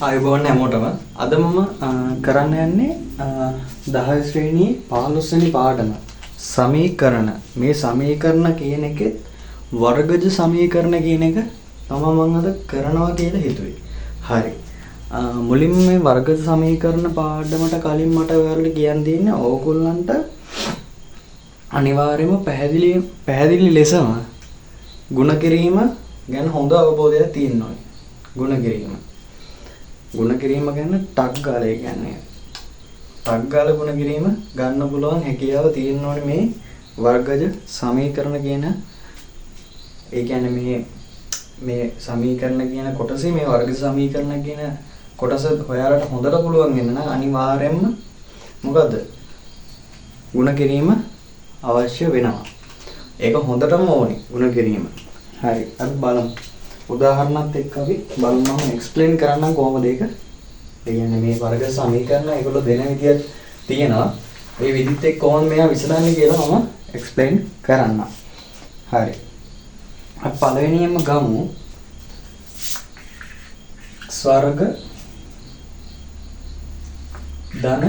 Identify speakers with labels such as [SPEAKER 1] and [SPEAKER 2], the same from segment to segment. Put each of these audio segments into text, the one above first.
[SPEAKER 1] ආයුබෝවන් හැමෝටම අද මම කරන්න යන්නේ 10 ශ්‍රේණියේ 15 වෙනි පාඩම සමීකරණ. මේ සමීකරණ කියන එකෙත් වර්ගජ සමීකරණ කියන එක තමයි මම අද කරනවා කියලා හිතුවේ. හරි. මුලින්ම මේ වර්ගජ සමීකරණ පාඩමට කලින් මට ඔයාලට කියන්න තියෙන්නේ ඕගොල්ලන්ට අනිවාර්යයෙන්ම පැහැදිලි ලෙසම ගුණ කිරීම ගැන හොඳ අවබෝධයක් තියෙන්න ඕනේ. ගුණ කිරීම ගැන ටක් ගාලා කියන්නේ ටක් ගාලා ගුණ කිරීම ගන්න පුළුවන් හැකියාව තියෙන්න ඕනේ මේ වර්ගජ සමීකරණ කියන ඒ කියන්නේ මේ සමීකරණ කියන කොටසේ මේ වර්ගජ සමීකරණ කියන කොටස හොයාලට හොඳට පුළුවන් වෙන්න නම් අනිවාර්යයෙන්ම මොකද්ද ගුණ කිරීම අවශ්‍ය වෙනවා. ඒක හොඳටම ඕනේ ගුණ කිරීම. හරි අපි බලමු. උදාහරණත් එක්ක අපි බලමු මම එක්ස්ප්ලেইন කරන්නම් කොහොමද ඒක. ඒ කියන්නේ මේ වර්ග සමීකරණ ඒගොල්ලෝ දෙන විදියට තියෙනවා. මේ විදිහත් එක්ක කොහොමද මේවා විසඳන්නේ කියලා මම එක්ස්ප්ලেইন කරන්නම්. හරි. අපි පළවෙනියෙන්ම ගමු ස්වර්ග ධන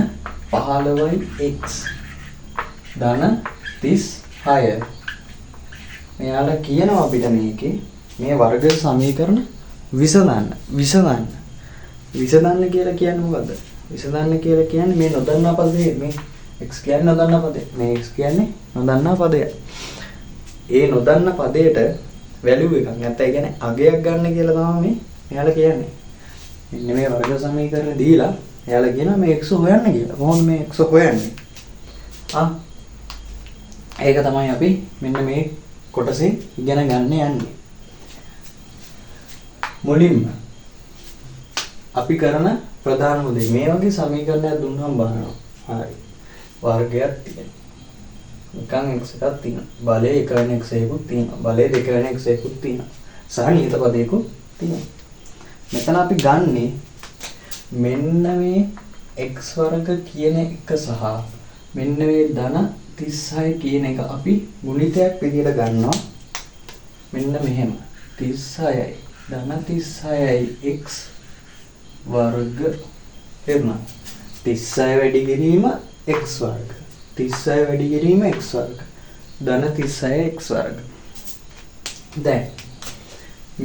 [SPEAKER 1] 15x ධන 36 මෙයාලා කියනවා අපිට මේකේ මේ වර්ග සමීකරණ විසඳන්න කියලා කියන්නේ මොකද්ද? විසඳන්න කියලා කියන්නේ මේ නොදන්නා පදේ මේ x කියන්නේ නොදන්නා පදේ. මේ x කියන්නේ නොදන්නා පදයක්. ඒ නොදන්නා පදයට වැලියු එකක් නැත්නම් ඒ කියන්නේ අගයක් ගන්න කියලා තමයි මේ එයාලා කියන්නේ. මෙන්න මේ වර්ග සමීකරණ දීලා එයාලා කියනවා මේ x හොයන්න කියලා. කොහොමද මේ x හොයන්නේ? ඒක තමයි අපි මෙන්න මේ කොටසේ ඉගෙන ගන්න යන්නේ. මුලින්ම අපි කරන ප්‍රධානම දේ මේ වගේ සමීකරණයක් දුන්නාම බලනවා. හරි. වර්ගයක් තියෙනවා. නිකන් x එකක් තියෙනවා. බලය 1 වෙන x එකකුත් තියෙනවා. බලය 2 වෙන x එකකුත් තියෙනවා. සහ නියත පදයකුත් තියෙනවා. මෙතන අපි ගන්නේ මෙන්න මේ x වර්ග කියන එක සහ මෙන්න මේ ධන 36 කියන එක අපි ගුණිතයක් විදිහට ගන්නවා. මෙන්න මෙහෙම 36යි ධන 36යි x වර්ග එන්න 36 වැඩි කිරීම x වර්ග 36 වැඩි කිරීම x වර්ග ධන 36 x වර්ග. දැන්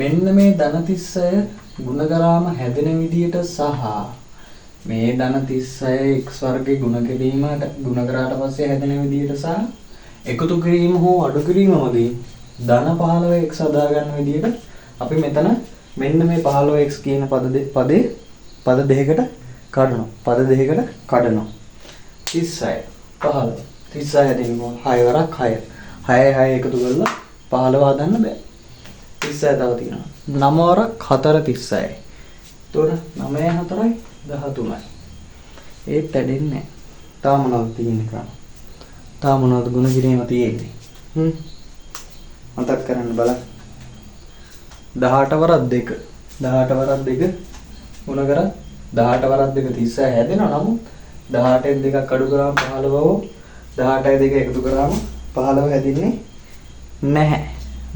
[SPEAKER 1] මෙන්න මේ ධන 36 ගුණ කරාම හැදෙන විදියට සහ මේ ධන 36 x වර්ගේ ගුණ කිරීමට ගුණ කරාට පස්සේ හැදෙන විදියට සහ එකතු කිරීම හෝ අඩු කිරීම වගේ ධන 15x හදා ගන්න විදියට අපි මෙතන මෙන්න මේ 15x කියන පද දෙකකට කඩනවා. පද දෙකකට කඩනවා. 36 15 36 දෙන්නේ 6 වරක් 6 6 එකතු කරලා 15 හදන්න බෑ. 36 තව තියෙනවා. 9 වරක් 4 36යි. එතකොට 9 4යි 13යි. ඒත් වැඩෙන්නේ නැහැ. තාම මොනවද තියෙන්නේ කරා? තාම මොනවද ගුණ කිරීම තියෙන්නේ? මතක් කරන්න බලන්න. 18 වරක් 2 18 වරක් 2 ගුණ කරා 18 වරක් 2 36 හැදෙනවා. නමුත් 18න් දෙකක් අඩු කරාම 15 හෝ 18යි දෙක එකතු කරාම 15 හැදෙන්නේ නැහැ.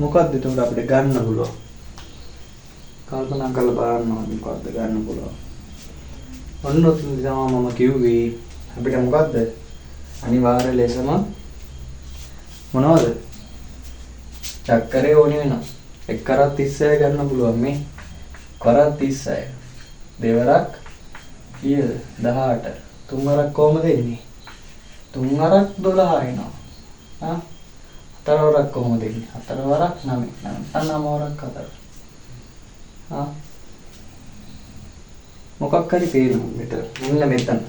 [SPEAKER 1] මොකද්ද එතකොට අපිට ගන්න පුළුවන්? කල්පනා කරලා බලන්න ඕනේ මොකද්ද ගන්න පුළුවන්. ඔන්න ඔතන තමයි මම කිව්වේ අපිට මොකද්ද අනිවාර්ය ලෙසම මොනවද චක්‍රය ඕනේ වෙනවා. එක් කරක් 36 ගන්න පුළුවන් මේ කරක් 36 දෙවරක් කීයද 18 තුන් වරක් කොහමද එන්නේ 3 වරක් 12 එනවා. හතර වරක් කොහමද එන්නේ 4 වරක් 9 9 වරක් 4 මොකක් හරි පේනවා මෙතන. මෙන්න මෙතන.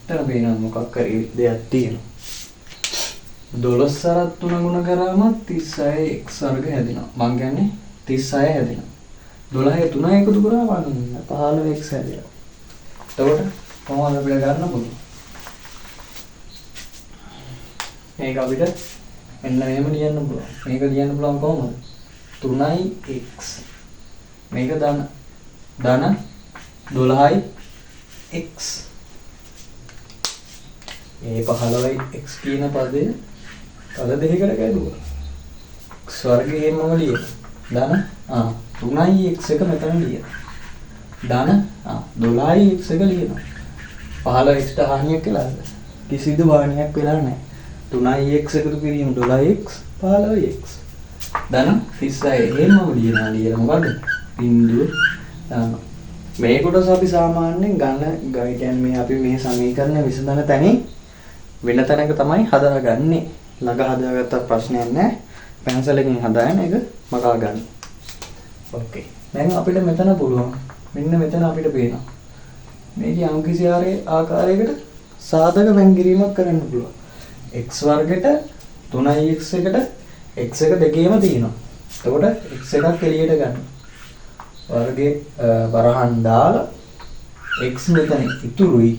[SPEAKER 1] මෙතන පේනවා මොකක් හරි දෙයක් තියෙනවා. 12 වරක් 3 ගුණ කරාම 36 x වර්ග හැදෙනවා. මං කියන්නේ 36 හැදෙනවා. 12 3 එකතු කරාම 15x හැදෙනවා. එතකොට කොහොමද අපිට ගන්න පුළුවන්? මේක අපිට මෙන්න මෙහෙම ලියන්න පුළුවන්. මේක ලියන්න පුළුවන් කොහොමද? 3x මේක ධන 12යි x මේ 15යි x කියන පදේ පද දෙකකට කැඩුවා. x වර්ගයෙන්ම ලියන ධන 3යි x එක මෙතන ලියනවා. ධන 12යි x එක ලියනවා. 15x ට හානියක් වෙලාද? කිසිදු හානියක් වෙලා නැහැ. 3යි x එකතු කිරීම 12x 15x. ධන 36 එහෙමම ලියනවා. ලියලා මොකද්ද? බිංදුව දානවා. මේ කොටස අපි සාමාන්‍යයෙන් ගන්න මේ අපි මේ සමීකරණ විසඳන තැනින් වෙන තැනක තමයි හදාගන්නේ. ළඟ හදාගත්ත ප්‍රශ්නයක් නැහැ. පැන්සලකින් හදාගෙන ඒක මකා ගන්න. ඕකේ. දැන් අපිට මෙතන පුළුවන්. මෙන්න මෙතන අපිට පේනවා. මේක යම් කිසි ආකාරයකට සාධක වෙන් කිරීමක් කරන්න පුළුවන්. x වර්ගයට 3x එකට x එක දෙකේම තියෙනවා. එතකොට x එකක් එළියට ගන්න. වර්ගයේ වරහන් දාලා x මෙතන ඉතුරුයි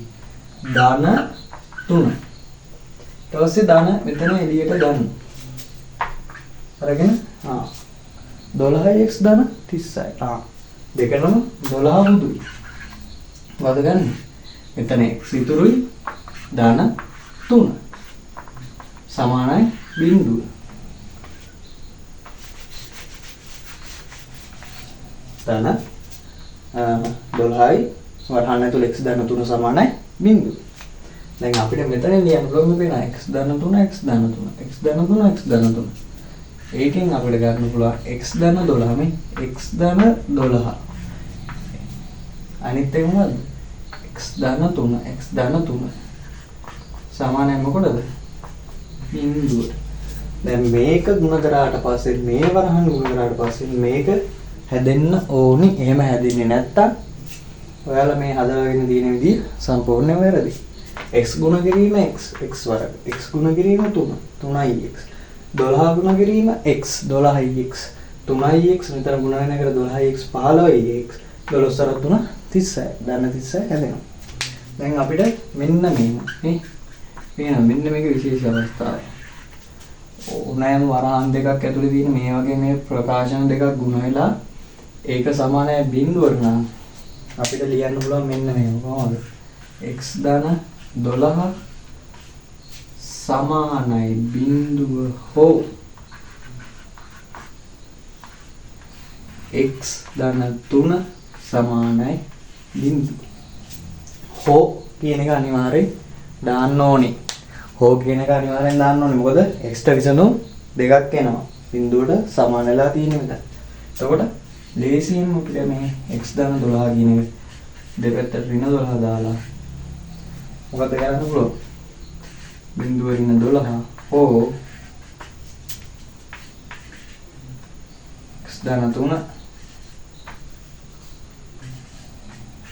[SPEAKER 1] ධන 3. ඊට පස්සේ ධන මෙතන එළියට ගන්න. අරගෙන 12x ධන 36. දෙකම 12 බුදුයි. වද ගන්න. මෙතන x ඉතුරුයි ධන 3. සමානයි බිංදුව. ධන 12යි වරහන් ඇතුළේ x ධන 3 සමානයි බිංදුව. දැන් අපිට මෙතන ලියන්න පුළුවන් මේ වෙන x ධන 3 x ධන 3 x ධන 3 x ධන 3. ඒකෙන් අපිට ගන්න පුළුවන් x ධන 12 මේ x ධන 12. අනිත් එක මොකද්ද? x ධන 3 x ධන 3 සමානයි මොකටද? බිංදුවට. දැන් මේක ගුණ කරාට පස්සේ මේ වරහන් ගුණ කරාට පස්සේ මේක හැදෙන්න ඕනි. එහෙම හැදෙන්නේ නැත්තම් ඔයාලා මේ හදාගෙන තියෙන විදිහ සම්පූර්ණයෙන්ම වැරදි. x ගුණ කිරීම x x වර්ග x ගුණ කිරීම 3 3ix 12 ගුණ කිරීම x 12ix 3ix මෙතන ගුණ වෙන එකට 12x 15ix 12 සර 3 36 ධන 36 හැදෙනවා. දැන් අපිට මෙන්න මේ මෙන්න මේක විශේෂ අවස්ථාවක්. ඕනෑම වරහන් දෙකක් ඇතුලේ තියෙන මේ වගේ මේ ප්‍රකාශන දෙකක් ගුණ වෙලා ඒක සමානයි බිංදුවට නම් අපිට ලියන්න පුළුවන් මෙන්න මේක කොහොමද? x ධන 12 සමානයි බිංදුව හෝ x ධන 3 සමානයි බිංදුව. හෝ කියන එක අනිවාර්යෙන් දාන්න ඕනේ. හෝ කියන එක අනිවාර්යෙන් දාන්න ඕනේ. මොකද x ට විසඳුම් දෙකක් එනවා. බිංදුවට සමාන වෙලා තියෙන මෙතන. එතකොට ලේසියෙන්ම අපිට මේ x ධන 12 කියන එක දෙපැත්තට ඍණ 12 දාලා මොකද කරන්න පුළුවන්? බිංදුව ඍණ 12 හෝ x ධන 3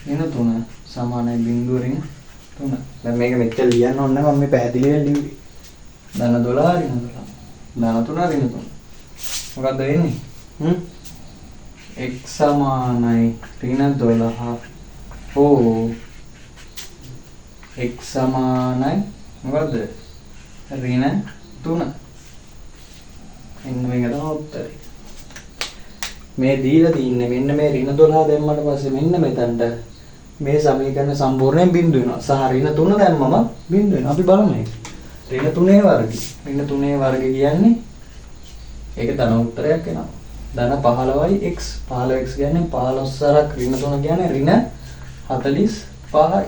[SPEAKER 1] ඍණ 3 සමානයි බිංදුව ඍණ 3. දැන් මේක මෙච්චර ලියන්න ඕනේ නැහැ. මම මේ පැහැදිලිව ලිව්වේ. ධන 12 ඍණ 12 ධන 3 ඍණ 3. මොකද්ද වෙන්නේ? x සමානයි ඍණ 12 හෝ x සමානයි මොකද්ද? ඍණ 3. එන්න මේක තමයි උත්තරේ. මේ දීලා තින්නේ මෙන්න මේ ඍණ 12 දැම්මට පස්සේ මෙන්න මෙතනට මේ සමීකරණ සම්පූර්ණයෙන් බිංදු වෙනවා. සහ ඍණ 3 දැම්මම බිංදු වෙනවා. අපි බලමු මේක. ඍණ 3 වර්ගය. ඍණ 3 වර්ගය කියන්නේ ඒක ධන උත්තරයක් එනවා. ධන 15යි x 15x කියන්නේ 15 සරක් ඍණ 3 කියන්නේ ඍණ 45යි.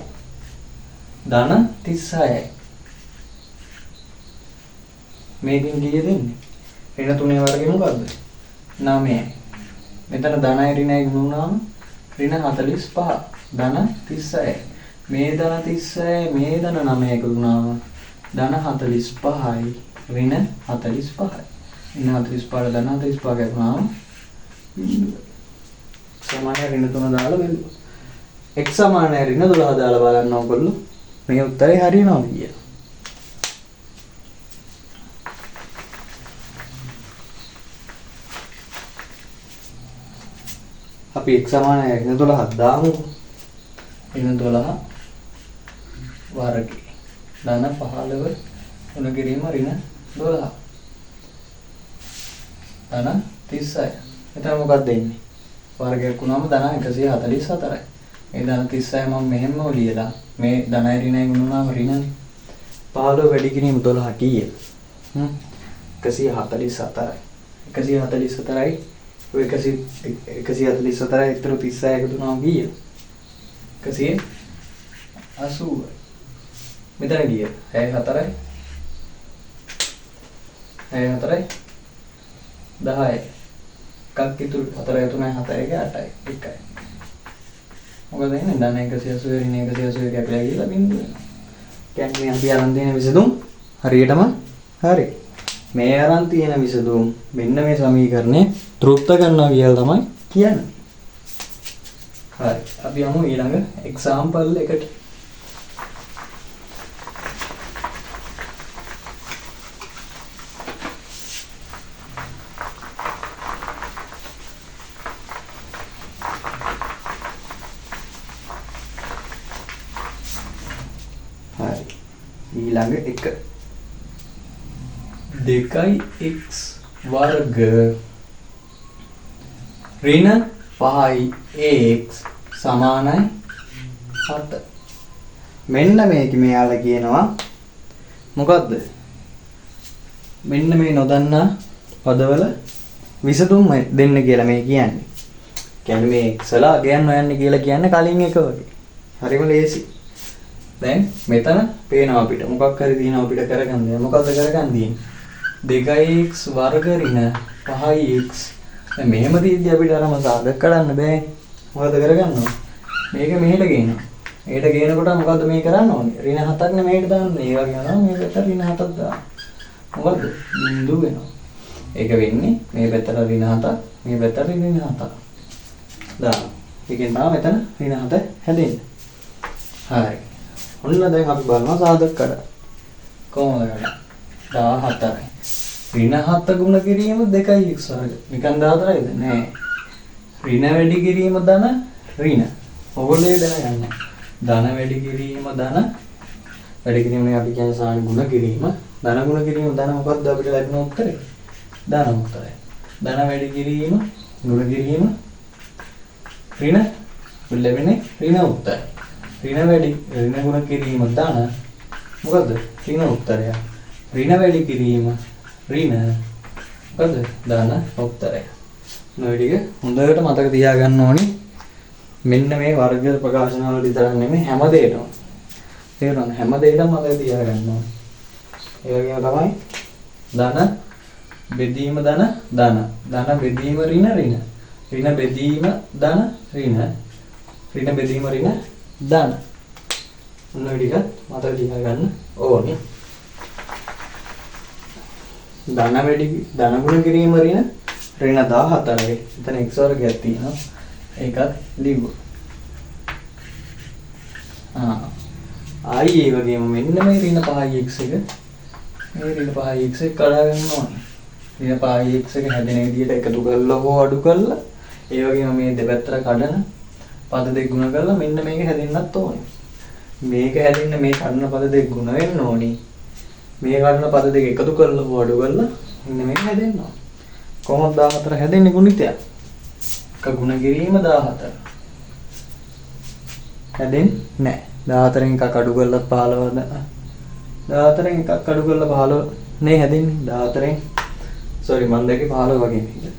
[SPEAKER 1] ධන 36යි. මේකෙන් කීයද එන්නේ? ඍණ 3 වර්ගය මොකද්ද? 9යි. මෙතන ධනයි ඍණයි ගුණ වුණාම ඍණ 45 ධන 36යි. මේ ධන 36 මේ ධන 9 එකතු වුණාම ධන 45යි ඍණ 45යි. ඍණ 45 ධන 45 එකතු වුණාම සමානයි ඍණ 3 දාලා බැලුවා. x සමානයි ඍණ 12 දාලා බලන්න ඕගොල්ලෝ මේ උත්තරේ හරියනවා කියලා. අපි x සමානයි ඍණ 12 දාමු. ඍණ 12 වර්ගය ධන 15 ගුණ කිරීම ඍණ 12 ධන 36. එතන මොකක්ද එන්නේ? වර්ගයක් වුණාම ධන 144යි. මේ ධන 36 මම මෙහෙම ලියලා මේ ධනයි ඍණයි ගුණ වුණාම ඍණනේ. 15 වැඩි කිරීම 12 කීයද? 144යි. 144යි ඔය 144 ඉතුරු 36 එකතු වුණාම කීයද? 180. මෙතන කීයද? 64යි 64යි 10යි. එකක් ඉතුරු 4 3 7 8යි 1යි. මොකද එන්නේ? ධන 180 ඍණ 180 කැපිලා ගිහලා බිඳුව වෙනවා. කියන්නේ අපි අරන් තියෙන විසඳුම් හරියටම හරි. මේ අරන් තියෙන විසඳුම් මෙන්න මේ සමීකරණය තෘප්ත කරනවා කියලා තමයි කියන්නේ. හරි. අපි යමු ඊළඟ එක්සැම්පල් එකට. හරි. ඊළඟ එක 2x වර්ග ඍණ 5x සමානයි 7. මෙන්න මේක මෙයාලා කියනවා මොකද්ද? මෙන්න මේ නොදන්නා පදවල විසඳුම් දෙන්න කියලා මේ කියන්නේ. කියන්නේ මේ එක්සලා අගයන් හොයන්න කියලා කියන්නේ කලින් එක වගේ. හරිම ලේසි. දැන් මෙතන පේනවා අපිට මොකක් හරි තියෙනවා අපිට කරගන්න. මොකද්ද කරගන්න තියෙන්නේ? 2x වර්ග ඍණ 5x. දැන් මෙහෙම තියෙද්දි අපිට අරම සාධක කරන්න බෑ. මොකද කරගන්නවා? මේක මෙහෙට ගේනවා. මේකට ගේනකොට මොකද්ද මේ කරන්න ඕනේ? ඍණ 7ක් නේ මේකට දාන්නේ. ඒ වගේ යනවා මේ පැත්තට ඍණ 7ක් දාන්න. මොකද්ද? බිඳුව වෙනවා. ඒක වෙන්නේ මේ පැත්තට ඍණ 7ක්, මේ පැත්තට ඍණ 7ක්. දාන්න. ඒකෙන් තමයි මෙතන ඍණ 7 හැදෙන්නේ. හරි. ඔන්න දැන් අපි බලනවා සාධක කරා. කොහොමද කරන්නේ? 14යි. ඍණ 7 ගුණ කිරීම 2x වර්ග. නිකන් 14යිද? නෑ. ඍණ වැඩි කිරීම ධන ඍණ. ඔයගොල්ලෝ දැනගන්න. ධන වැඩි කිරීම ධන වැඩි කිරීමනේ අපි කියන්නේ සාමාන්‍ය ගුණ කිරීම. ධන ගුණ කිරීම ධන මොකක්ද අපිට ලැබෙන උත්තරේ? ධන උත්තරය. ධන වැඩි කිරීම ගුණ කිරීම ඍණ ලැබෙන්නේ ඍණ උත්තරය. ඍණ වැඩි ඍණ ගුණ කිරීම ධන මොකද්ද? ඍණ උත්තරය. ඍණ වැඩි කිරීම ඍණ මොකද්ද? ධන උත්තරය. නොවිදික හොඳට මතක තියාගන්න ඕනේ. මෙන්න මේ වර්ග ප්‍රකාශන වල විතරක් නෙමෙයි හැම දෙයකම. තේරුණාද? හැම දෙයකම මතක තියාගන්න ඕනේ. ඒ වගේම තමයි ධන බෙදීම ධන ධන ධන බෙදීම ඍණ ඍණ ඍණ බෙදීම ධන ඍණ ඍණ බෙදීම ඍණ ධන. මොන විදිහට මතක තියාගන්න ඕනේ. ධන වැඩි ධන ගුණ කිරීම ඍණ 14යි. එතන x වර්ගයක් තියෙනවා. ඒකත් ලිව්වා. ආයි ඒ වගේම මෙන්න මේ ඍණ 5x එක මේ ඍණ 5x එක කඩා ගන්න ඕනේ. ඍණ 5x එක හැදෙන විදිහට එකතු කරලා හෝ අඩු කරලා ඒ වගේම මේ දෙපැත්තට කඩන පද දෙක ගුණ කරලා මෙන්න මේක හැදෙන්නත් ඕනේ. මේක හැදෙන්න මේ කඩන පද දෙක ගුණ වෙන්න ඕනේ. මේ කඩන පද දෙක එකතු කරලා හෝ අඩු කරලා මෙන්න මේක හැදෙන්න ඕනේ. කොහොමද 14 හැදෙන්නේ ගුණිතයක්? එක ගුණ කිරීම 14. හැදෙන්නේ නැහැ. 14න් එකක් අඩු කරලා 15ද 14න් එකක් අඩු කරලා 15 නේ හැදෙන්නේ. 14න් sorry මම දැක්කේ 15 වගේ නේද?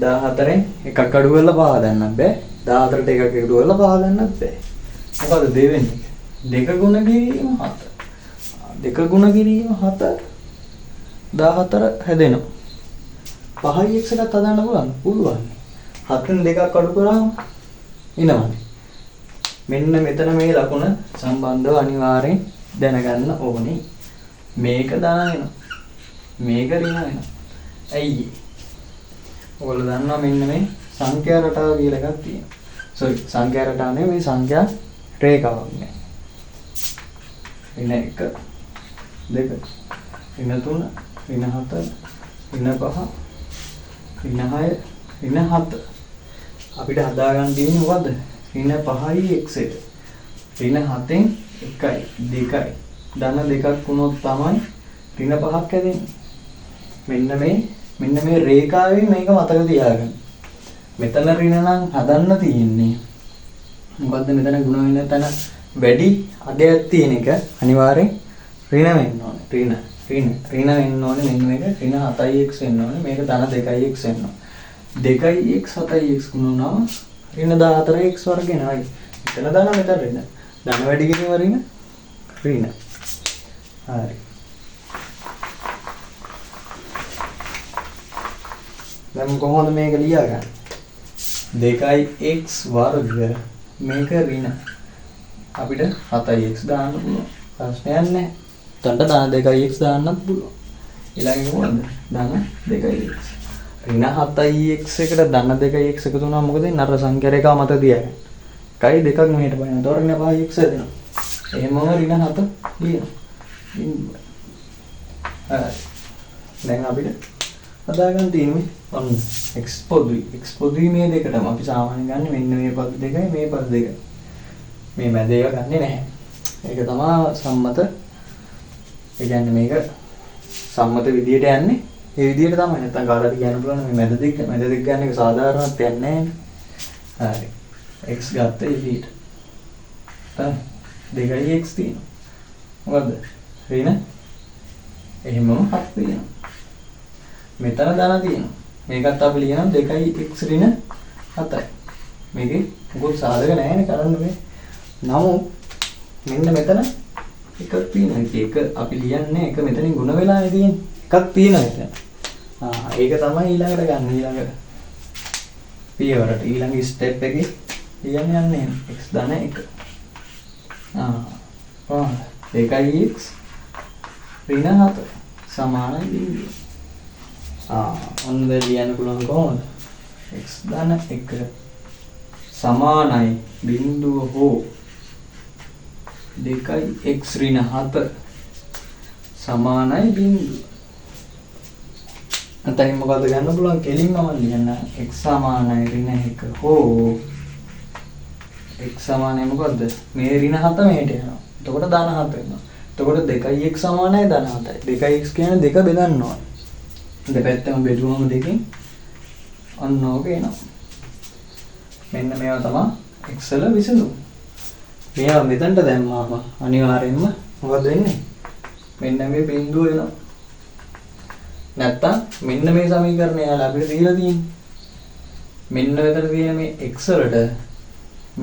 [SPEAKER 1] 14න් එකක් අඩු කරලා 5 දාන්නත් බෑ. 14ට එකක් එකතු කරලා 5 දාන්නත් බෑ. මොකද දෙවෙනි දෙක ගුණ කිරීම 7. දෙක ගුණ කිරීම 7 14 හැදෙනවා. 5x එකත් හදන්න පුළුවන්. 7න් දෙකක් අඩු කරාම එනවනේ. මෙන්න මෙතන මේ ලකුණ සම්බන්ධව අනිවාර්යෙන් දැනගන්න ඕනේ. මේක ධන වෙනවා. මේක ඍණ වෙනවා. ඇයි? ඔයගොල්ලෝ දන්නවා මෙන්න මේ සංඛ්‍යා රටාව කියලා එකක් තියෙනවා. sorry සංඛ්‍යා රටාව නෙවෙයි මේ සංඛ්‍යා රේඛාවක් නේ. ඍණ 1 2 ඍණ 3 ඍණ 4 ඍණ 5 ඍණ 6 ඍණ 7 අපිට හදාගන්න තියෙන්නේ මොකද්ද? ඍණ 5යි x එක. ඍණ 7න් 1යි 2යි ධන දෙකක් වුණොත් තමයි ඍණ 5ක් හැදෙන්නේ. මෙන්න මේ රේඛාවෙන් මේක මතක තියාගන්න. මෙතන ඍණ නම් හදන්න තියෙන්නේ. මොකද්ද මෙතන ගුණ වෙන තැන වැඩි අගයක් තියෙන එක අනිවාර්යෙන් ඍණ වෙන්න ඕනේ. ඍණ වෙන්න ඕනේ මෙන්න මේක ඍණ 7යි x වෙන්න ඕනේ. මේක ධන 2යි x වෙන්න ඕනේ. 2x 7x ගුණනවා ඍණ 14x වර්ග එනවා. මෙතන දාන මෙතන ඍණ. ධන වැඩි කිරීම ඍණ. හරි. දැන් කොහොමද මේක ලියාගන්නේ? 2x වර්ග මේක ඍණ. අපිට 7x දාන්න පුළුවන්. ප්‍රශ්නයක් නැහැ. එතනට දාන 2x දාන්නත් පුළුවන්. ඊළඟට කොහොමද? ධන 2x. ඍණ 7x එකට ධන 2x එකතු වුණා මොකද වෙන්නේ? අර සංඛ්‍යා රේඛාව මත තියාගන්න. 1යි 2ක් මෙහෙට බලන්න. ඒතකොට ඍණ 5x දෙනවා. එහෙමම ඍණ 7 ලියනවා. දැන් අපිට හදාගන්න තියෙන්නේ ඔන්න x පොදුයි. x පොදුයි මේ දෙකටම අපි සාමාන්‍යයෙන් ගන්න මෙන්න මේ පද දෙකයි මේ පද දෙකයි. මේ මැද ඒවා ගන්නෙ නැහැ. ඒක තමයි සම්මත. ඒ කියන්නේ මේක සම්මත විදියට යන්නේ. ඒ විදියට තමයි. නැත්තම් කාටද කියන්න පුළුවන් මේ මැද දෙක ගන්න එක සාධාරණත් යන්නේ නැහැ. හරි. x ගත්ත ඉලීට. 2x තියෙනවා. මොකද්ද? ඍණ එහෙමම 7 තියෙනවා. මෙතන ධන තියෙනවා. මේකත් අපි ලියනවා 2x ඍණ 7යි. මේකේ මොකද සාධක නැහැනේ කරන්න මේ. නමුත් මෙන්න මෙතන එකක් තියෙනවා. ඒක අපි ලියන්නේ එක මෙතනින් ಗುಣ වෙලානේ තියෙන්නේ. එකක් තියෙනවා එතන. ඒක තමයි ඊළඟට ගන්න. ඊළඟ පියවරට ඊළඟ ස්ටෙප් එකේ ලියන්නේ x ධන 1. 2x ඍණ 7 සමානයි බිඳුව. ඔන්න දැන් ලියන්න පුළුවන් කොහොමද? x ධන 1 සමානයි බිඳුව හෝ 2x ඍණ 7 සමානයි බිඳුව. අතනින් මොකද ගන්න පුළුවන්? කෙලින්ම මම ලියන්න x සමානයි ඍණ 1 හෝ x සමානයි මොකද්ද? මේ ඍණ 7 මෙහෙට යනවා. එතකොට ධන 7 වෙනවා. එතකොට 2x සමානයි ධන 7යි. 2x කියන්නේ 2 බෙදන්න ඕනේ. දෙපැත්තම බෙදුවම දෙකෙන් අන්න ඕක එනවා. මෙන්න මේවා තමයි x වල විසඳුම. මේවා මෙතනට දැම්මාම අනිවාර්යෙන්ම මොකද වෙන්නේ? මෙන්න මේ බිඳුව එනවා. නැත්තම් මෙන්න මේ සමීකරණය යාලා අපිට දීලා තියෙන්නේ. මෙන්න මෙතන තියෙන මේ x වලට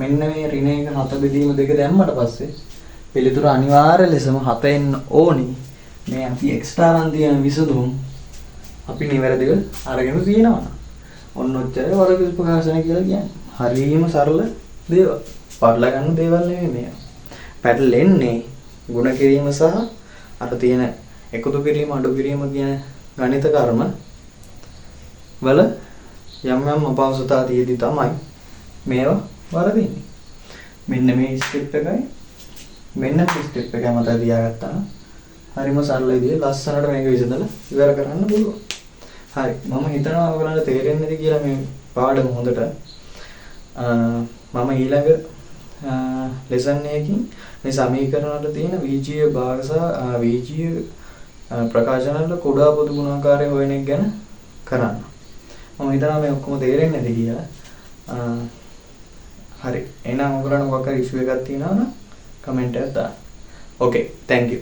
[SPEAKER 1] මෙන්න මේ ඍණ 1 7 බෙදීම දෙක දැම්මට පස්සේ පිළිතුර අනිවාර්ය ලෙසම 7 එන්න ඕනි. මේ අපි එක්ස්ට්‍රා අරන් තියෙන විසඳුම් අපි නිවැරදිව අරගෙන තියෙනවා. ඔන්න ඔච්චරයි වර්ග ප්‍රකාශන කියලා කියන්නේ. හරියම සරල දේවල්. පටල ගන්න දේවල් නෙමෙයි මේවා. පැටලෙන්නේ ಗುಣ කිරීම සහ අර තියෙන එකතු කිරීම අඩු කිරීම කියන ගණිත කර්ම වල යම් යම් අපහසුතා තියෙදි තමයි මේවා වරදින්නේ. මෙන්න මේ ස්ටෙප් එකයි මෙන්න මේ ස්ටෙප් එක මත තියාගත්තා නම් හරිම සරල විදිහට ලස්සනට මේක විසඳලා ඉවර කරන්න පුළුවන්. හරි මම හිතනවා ඔයගලන්ට තේරෙන්නේ නැති කියලා මේ පාඩම හොඳට මම ඊළඟ ලෙසන් එකකින් මේ සමීකරණ වල තියෙන වීජීය භාග සහ වීජීය ප්‍රකාශන වල කුඩා පොදු ගුණාකාරය හොයන එක ගැන කරන්න. මම හිතනවා මේ ඔක්කොම තේරෙන්නේ නැති කියලා. හරි එහෙනම් ඔයගලන්ට මොකක් හරි ඉෂුව එකක් තියෙනවා නම් කමෙන්ට් එකක් දාන්න. Okay thank you.